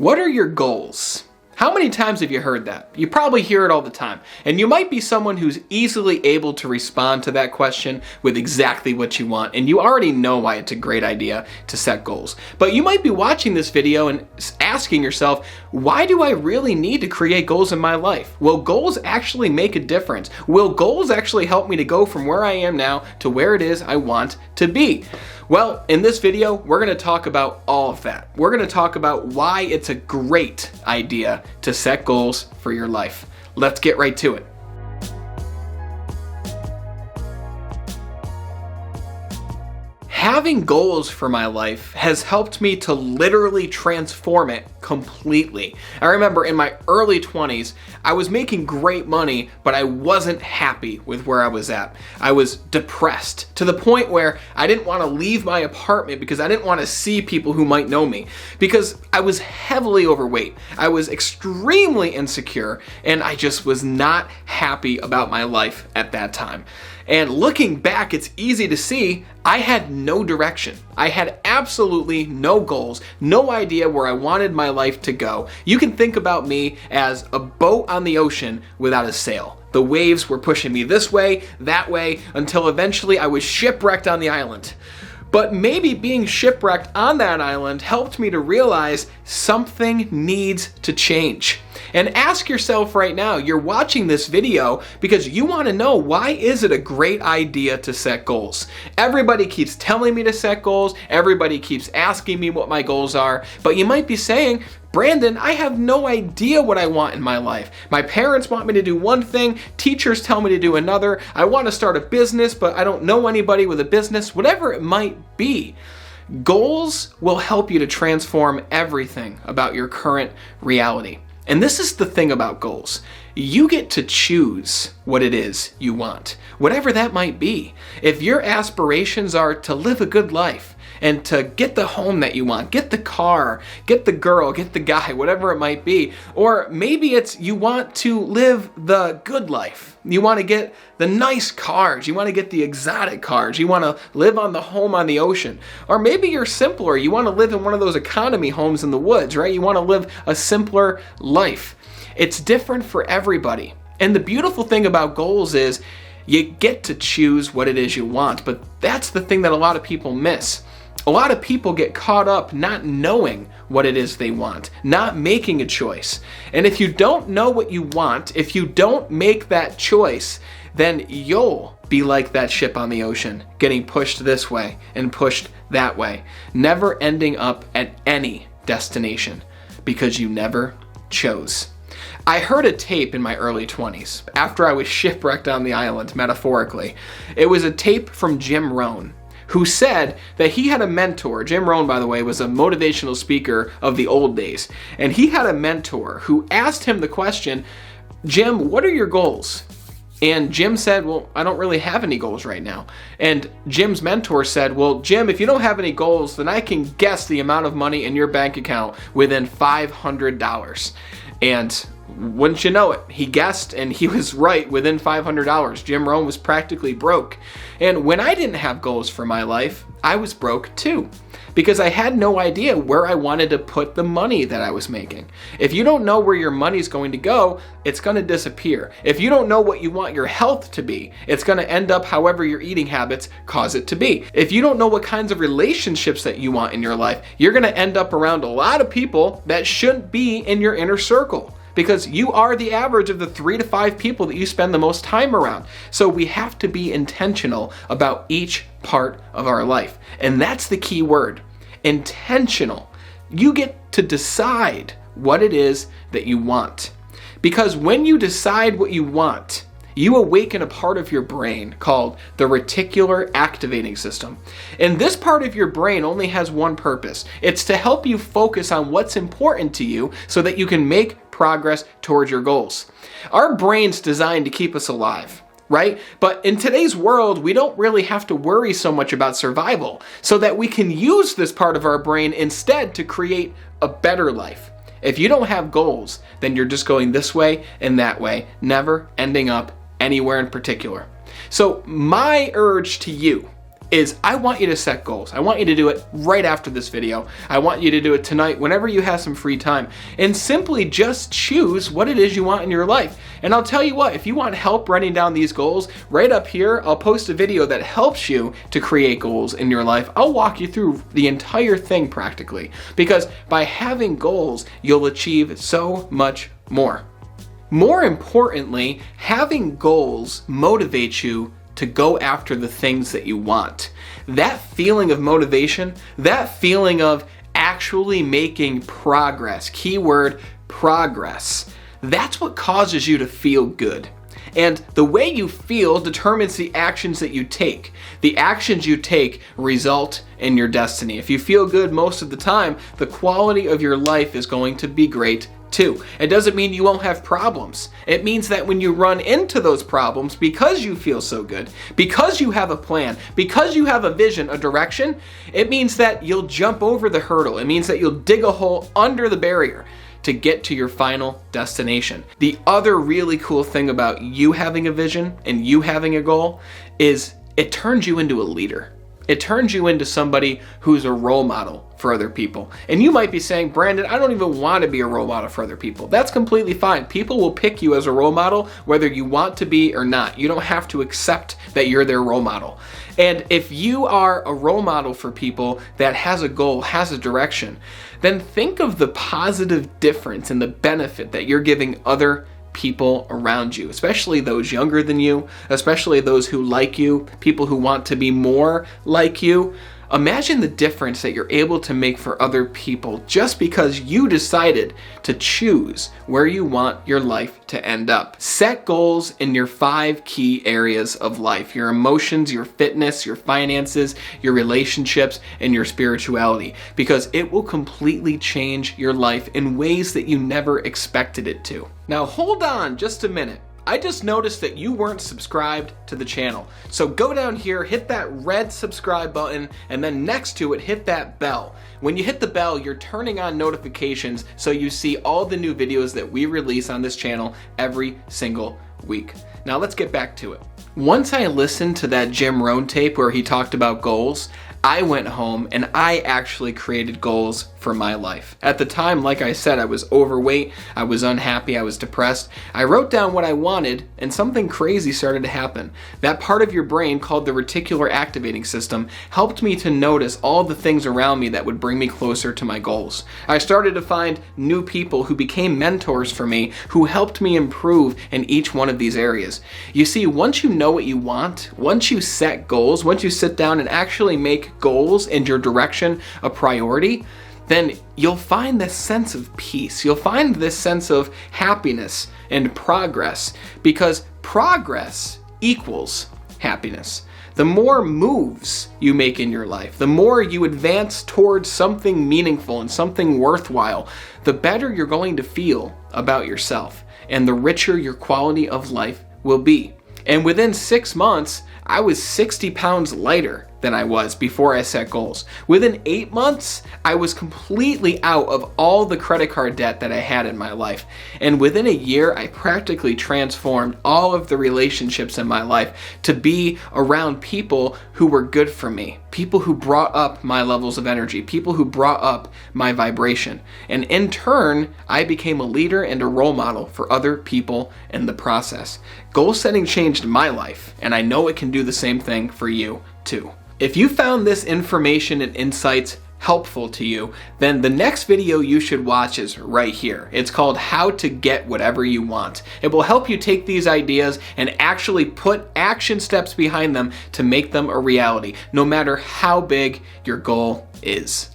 What are your goals? How many times have you heard that? You probably hear it all the time. And you might be someone who's easily able to respond to that question with exactly what you want. And you already know why it's a great idea to set goals. But you might be watching this video and asking yourself, why do I really need to create goals in my life? Will goals actually make a difference? Will goals actually help me to go from where I am now to where it is I want to be? Well, in this video, we're going to talk about all of that. We're going to talk about why it's a great idea to set goals for your life. Let's get right to it. Having goals for my life has helped me to literally transform it completely. I remember in my early 20s, I was making great money, but I wasn't happy with where I was at. I was depressed to the point where I didn't want to leave my apartment because I didn't want to see people who might know me, because I was heavily overweight. I was extremely insecure, and I just was not happy about my life at that time. And looking back, it's easy to see I had no direction. I had absolutely no goals, no idea where I wanted my life to go. You can think about me as a boat on the ocean without a sail. The waves were pushing me this way, that way, until eventually I was shipwrecked on the island. But maybe being shipwrecked on that island helped me to realize something needs to change. And ask yourself right now, you're watching this video because you want to know, why is it a great idea to set goals? Everybody keeps telling me to set goals. Everybody keeps asking me what my goals are. But you might be saying, Brandon, I have no idea what I want in my life. My parents want me to do one thing, teachers tell me to do another. I want to start a business, but I don't know anybody with a business, whatever it might be. Goals will help you to transform everything about your current reality. And this is the thing about goals. You get to choose what it is you want, whatever that might be. If your aspirations are to live a good life and to get the home that you want, get the car, get the girl, get the guy, whatever it might be, or maybe it's you want to live the good life. You want to get the nice cars, you want to get the exotic cars, you want to live on the home on the ocean. Or maybe you're simpler, you want to live in one of those economy homes in the woods, right? You want to live a simpler life. It's different for everybody. And the beautiful thing about goals is you get to choose what it is you want, but that's the thing that a lot of people miss. A lot of people get caught up not knowing what it is they want, not making a choice. And if you don't know what you want, if you don't make that choice, then you'll be like that ship on the ocean, getting pushed this way and pushed that way, never ending up at any destination because you never chose. I heard a tape in my early 20s after I was shipwrecked on the island, metaphorically. It was a tape from Jim Rohn, who said that he had a mentor. Jim Rohn, by the way, was a motivational speaker of the old days. And he had a mentor who asked him the question, Jim, what are your goals? And Jim said, well, I don't really have any goals right now. And Jim's mentor said, well, Jim, if you don't have any goals, then I can guess the amount of money in your bank account within $500. And wouldn't you know it, he guessed and he was right within $500. Jim Rohn was practically broke. And when I didn't have goals for my life, I was broke too, because I had no idea where I wanted to put the money that I was making. If you don't know where your money's going to go, it's going to disappear. If you don't know what you want your health to be, it's going to end up however your eating habits cause it to be. If you don't know what kinds of relationships that you want in your life, you're going to end up around a lot of people that shouldn't be in your inner circle, because you are the average of the 3 to 5 people that you spend the most time around. So we have to be intentional about each part of our life. And that's the key word, intentional. You get to decide what it is that you want. Because when you decide what you want, you awaken a part of your brain called the reticular activating system. And this part of your brain only has one purpose. It's to help you focus on what's important to you so that you can make progress towards your goals. Our brain's designed to keep us alive, right? But in today's world, we don't really have to worry so much about survival, so that we can use this part of our brain instead to create a better life. If you don't have goals, then you're just going this way and that way, never ending up anywhere in particular. So my urge to you is I want you to set goals. I want you to do it right after this video. I want you to do it tonight whenever you have some free time, and simply just choose what it is you want in your life. And I'll tell you what, if you want help writing down these goals, right up here, I'll post a video that helps you to create goals in your life. I'll walk you through the entire thing practically, because by having goals, you'll achieve so much more. More importantly, having goals motivates you to go after the things that you want. That feeling of motivation, that feeling of actually making progress, keyword progress, that's what causes you to feel good. And the way you feel determines the actions that you take. The actions you take result in your destiny. If you feel good most of the time, the quality of your life is going to be great too. It doesn't mean you won't have problems. It means that when you run into those problems, because you feel so good, because you have a plan, because you have a vision, a direction, it means that you'll jump over the hurdle. It means that you'll dig a hole under the barrier to get to your final destination. The other really cool thing about you having a vision and you having a goal is it turns you into a leader. It turns you into somebody who's a role model for other people. And you might be saying, Brandon, I don't even want to be a role model for other people. That's completely fine. People will pick you as a role model whether you want to be or not. You don't have to accept that you're their role model. And if you are a role model for people that has a goal, has a direction, then think of the positive difference and the benefit that you're giving other people around you, especially those younger than you, especially those who like you, people who want to be more like you. Imagine the difference that you're able to make for other people just because you decided to choose where you want your life to end up. Set goals in your 5 key areas of life: your emotions, your fitness, your finances, your relationships, and your spirituality, because it will completely change your life in ways that you never expected it to. Now hold on just a minute. I just noticed that you weren't subscribed to the channel. So go down here, hit that red subscribe button, and then next to it, hit that bell. When you hit the bell, you're turning on notifications so you see all the new videos that we release on this channel every single week. Now let's get back to it. Once I listened to that Jim Rohn tape where he talked about goals, I went home and I actually created goals for my life. At the time, like I said, I was overweight, I was unhappy, I was depressed. I wrote down what I wanted and something crazy started to happen. That part of your brain called the reticular activating system helped me to notice all the things around me that would bring me closer to my goals. I started to find new people who became mentors for me, who helped me improve in each one of these areas. You see, once you know what you want, once you set goals, once you sit down and actually make goals and your direction a priority, then you'll find this sense of peace. You'll find this sense of happiness and progress, because progress equals happiness. The more moves you make in your life, the more you advance towards something meaningful and something worthwhile, the better you're going to feel about yourself and the richer your quality of life will be. And within 6 months, I was 60 pounds lighter than I was before I set goals. Within 8 months, I was completely out of all the credit card debt that I had in my life. And within a year, I practically transformed all of the relationships in my life to be around people who were good for me, people who brought up my levels of energy, people who brought up my vibration. And in turn, I became a leader and a role model for other people in the process. Goal setting changed my life, and I know it can do the same thing for you too. If you found this information and insights helpful to you, then the next video you should watch is right here. It's called How to Get Whatever You Want. It will help you take these ideas and actually put action steps behind them to make them a reality, no matter how big your goal is.